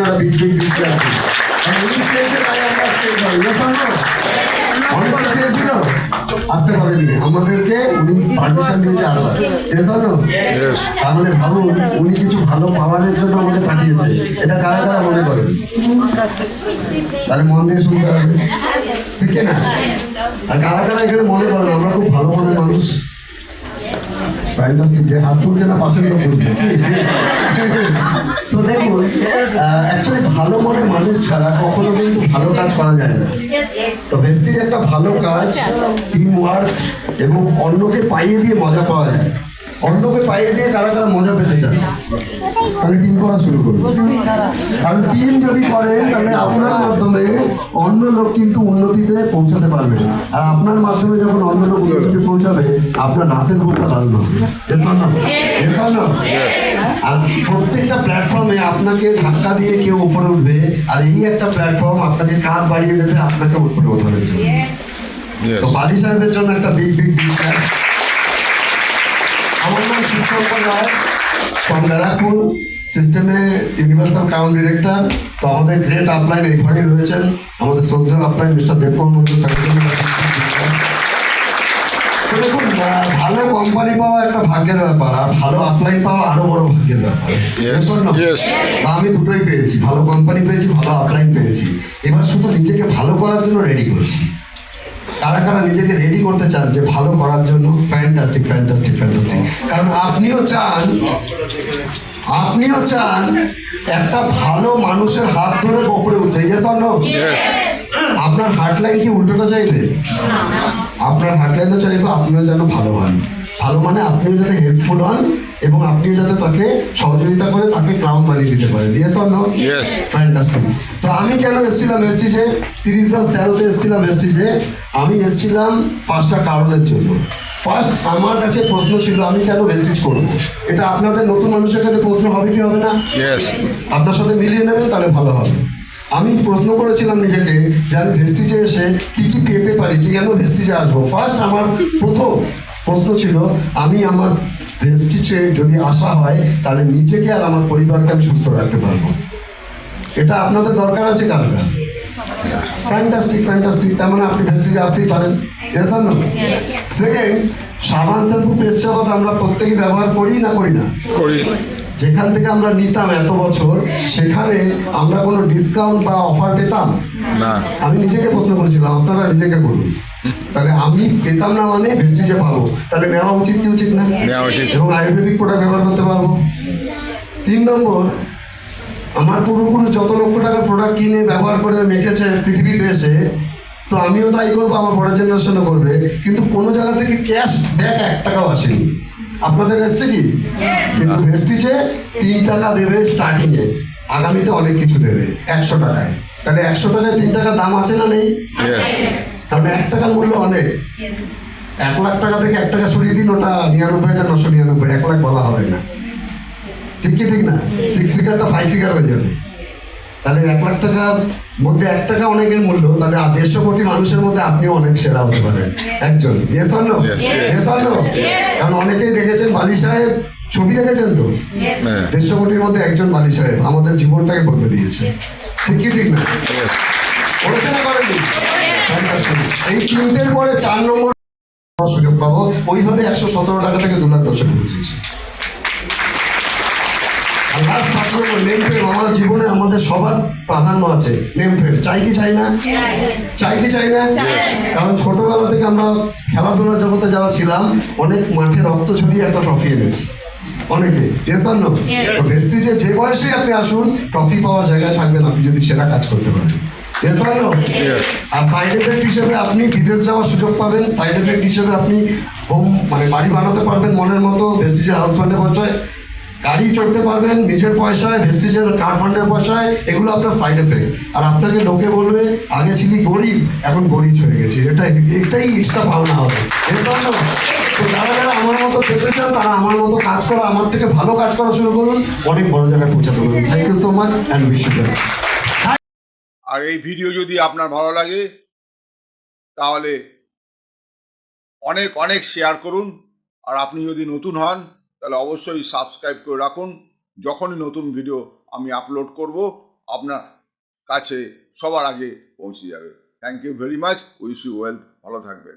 একটা বিগ আছে। উনি স্টেজে তাই আমরা স্টেজ পাই। অনেকটা চেয়েছিল, আসতে পারেনি, আমাদেরকে উনি পারমিশন দিয়েছে আসার। তার মানে ভাবুন, উনি কিছু ভালো পাওয়ারের জন্য আমাদের পাঠিয়েছে। এটা কারা কারা মনে করেন? তাহলে মন দিয়ে শুনতে হবে, ঠিক না? আর কারা কারা এখানে মনে করেন আমরা খুব ভালো মনের মানুষ? যে হাত তুলছে না পাশের লোক বুঝবে। তো দেখুন, অ্যাকচুয়ালি ভালো মনের মানুষ ছাড়া কখনো কিন্তু ভালো কাজ করা যায় না। তো ভেস্টিজ একটা ভালো কাজ, টিম ওয়ার্ক এবং অন্যকে পাইয়ে দিয়ে মজা পাওয়া যায়। অন্যকে পাইয়ে দিয়ে কারা কারা মজা পেতে চান, তাহলে টিম করা শুরু করুন। কারণ টিম যদি করেন তাহলে আপনার মাধ্যমে অন্য লোক কিন্তু উন্নতিতে পৌঁছাতে পারবে। আর আপনার মাধ্যমে যখন অন্য লোক উন্নতিতে পৌঁছাবে, আপনার রাতের ঘুমটা দারুণ হবে। আর প্রত্যেকটা প্ল্যাটফর্মে আপনাকে ধাক্কা দিয়ে কেউ উপরে উঠবে, আর এই একটা প্ল্যাটফর্ম আপনাকে কাঁধ বাড়িয়ে দেবে আপনাকে উপরে ওঠানোর জন্য। তো বাদী সাহেবের জন্য একটা বিগ বিশ্বাস। আমার নাম সুশঙ্কর রায়, ফ্রম ব্যারাকপুর সিস্টেমে ইউনিভার্সাল টাউন ডিরেক্টর। তো আমাদের গ্রেট আপলাইন এই ঘরেই রয়েছেন, আমাদের শ্রদ্ধেয় আপলাইন মিস্টার দেবকুমার মন্ডল। তো দেখুন, ভালো কোম্পানি পাওয়া একটা ভাগ্যের ব্যাপার, আর ভালো আপলাইন পাওয়া আরো বড় ভাগ্যের ব্যাপার। আমি দুটোই পেয়েছি, ভালো কোম্পানি পেয়েছি, ভালো আপলাইন পেয়েছি। এবার শুধু নিজেকে ভালো করার জন্য রেডি করছি। কারা কারা নিজেকে রেডি করতে চান যে ভালো করার জন্য? ফ্যান্টাস্টিক। কারণ আপনিও চান একটা ভালো মানুষের হাত ধরে ওপরে উঠে। আপনার হার্টলাইন কি উল্টোটা চাইবে? আপনার হার্টলাইনও চাইবে আপনিও যেন ভালো হন। ভালো মানে আপনিও যাতে হেল্পফুল হন এবং আপনিও যাতে তাকে সহযোগিতা করে তাকে ক্রাউন বানিয়ে দিতে পারেন। ফ্যান্টাস্টিক। তো আমি কেন এসেছিলাম ভেস্টিজে? 30/10-13-তে এসেছিলাম ভেস্টিজে। আমি এসেছিলাম 5টা কারণের জন্য। ফার্স্ট, আমার কাছে প্রশ্ন ছিল আমি কেন ভেস্টিজ করবো। এটা আপনাদের নতুন মানুষের কাছে প্রশ্ন হবে কি হবে না? আপনার সাথে মিলিয়ে নেবেন, তাহলে ভালো হবে। আমি প্রশ্ন করেছিলাম নিজেকে যে আমি ভেস্টিজে এসে কি কি পেতে পারি, কি কেন ভেস্টিজে আসবো। ফার্স্ট আমার প্রথম প্রশ্ন ছিল আমি আমার ভেস্টিজে যদি আসা হয় তাহলে নিজেকে আর আমার পরিবারকে আমি সুস্থ রাখতে পারবো। এটা আপনাদের দরকার আছে কার কার? ফ্যান্টাস্টিক। তার মানে আপনি ভেস্টিজে আসতেই পারেন। সেকেন্ড, সাবান শ্যাম্পু পেস্ট জগৎ আমরা প্রত্যেকে ব্যবহার করি না? যেখান থেকে আমরা নিতাম এত বছর, সেখানে আমরা কোনো ডিসকাউন্ট বা অফার পেতাম না। আমি নিজেকে প্রশ্ন করেছিলাম, আপনারা নিজেকে করুন। তাহলে আমি পেতাম না মানে ভেস্টিজে পাবো, তাহলে নেওয়া উচিত কি উচিত না? এবং আয়ুর্বেদিক প্রোডাক্ট ব্যবহার করতে পারবো। 3 নম্বর, আমার পূর্বপুরুষ যত লক্ষ টাকার প্রোডাক্ট কিনে ব্যবহার করে মেখেছে পৃথিবীতে এসে, তো আমিও তাই করবো, আমার বড় জেনারেশনও করবে। কিন্তু কোনো জায়গা থেকে ক্যাশ ব্যাক 1 টাকাও আসেনি। আপনাদের এসছে কি? কিন্তু ভেস্টিজে 3 টাকা দেবে স্টার্টিংয়ে, আগামীতে অনেক কিছু দেবে 100 টাকায়। তাহলে 100 টাকায় 3 টাকা দাম আছে না নেই? কারণ 1 টাকার মূল্য অনেক। 1 লাখ টাকা থেকে 1 টাকা সরিয়ে দিন, ওটা 99,999, 1 লাখ বলা হবে না। ঠিক না? 6 ফিগারটা 5 ফিগার হয়ে যাবে। তাহলে 1 লাখ টাকার মধ্যে 1 টাকা অনেকের মূল্য, তাহলে 150 কোটি মানুষের মধ্যে আপনিও অনেক সেরা হতে পারেন একজন। কারণ অনেকেই দেখেছেন বালি সাহেব, ছবি দেখেছেন তো, 150 কোটির মধ্যে একজন বালি সাহেব আমাদের জীবনটাকে বদলে দিয়েছে। ঠিক না? করেছে না করেনি? এই 3টের পরে 4 নম্বর সুযোগ পাবো। ওইভাবে 117 টাকা থেকে 2 লাখ দর্শক পৌঁছেছে। আমার জীবনে আমাদের সবার প্রাধান্য আছে। নেম ফেম চাই কি চাই না? কারণ ছোটবেলা থেকে আমরা খেলাধুলার জগতে যারা ছিলাম, অনেক মাঠে রক্ত ছড়িয়ে একটা ট্রফি এনেছি অনেকে। তো ভেস্টিজে যে বয়সে আপনি আসুন, ট্রফি পাওয়ার জায়গায় থাকবেন আপনি যদি সেরা কাজ করতে পারেন। আর সাইড এফেক্ট হিসেবে আপনি বিদেশ যাওয়ার সুযোগ পাবেন। সাইড এফেক্ট হিসেবে আপনি বাড়ি বানাতে পারবেন মনের মতো, ভেস্টিজের হাউস ফান্ডের পয়সায় গাড়ি চড়তে পারবেন নিজের পয়সায়, ভেস্টিজের কার ফান্ডের পয়সায়। এগুলো আপনার সাইড এফেক্ট। আর আপনাকে লোকে বলবে আগে ছিলি গরিব, এখন গরিব হয়ে গেছি। এটাই এক্সট্রা পাওনা হবে। তো যারা আমার মতো পেতে চান, তারা আমার মতো কাজ করা, আমার থেকে ভালো কাজ করা শুরু করুন, অনেক বড় জায়গায় পৌঁছাতে পারবেন। Thank you so much and wish you. আর এই ভিডিও যদি আপনার ভালো লাগে তাহলে অনেক শেয়ার করুন। আর আপনি যদি নতুন হন তাহলে অবশ্যই সাবস্ক্রাইব করে রাখুন। যখনই নতুন ভিডিও আমি আপলোড করব আপনার কাছে সবার আগে পৌঁছে যাবে। Thank you very much, wish you wealth, ভালো থাকবেন।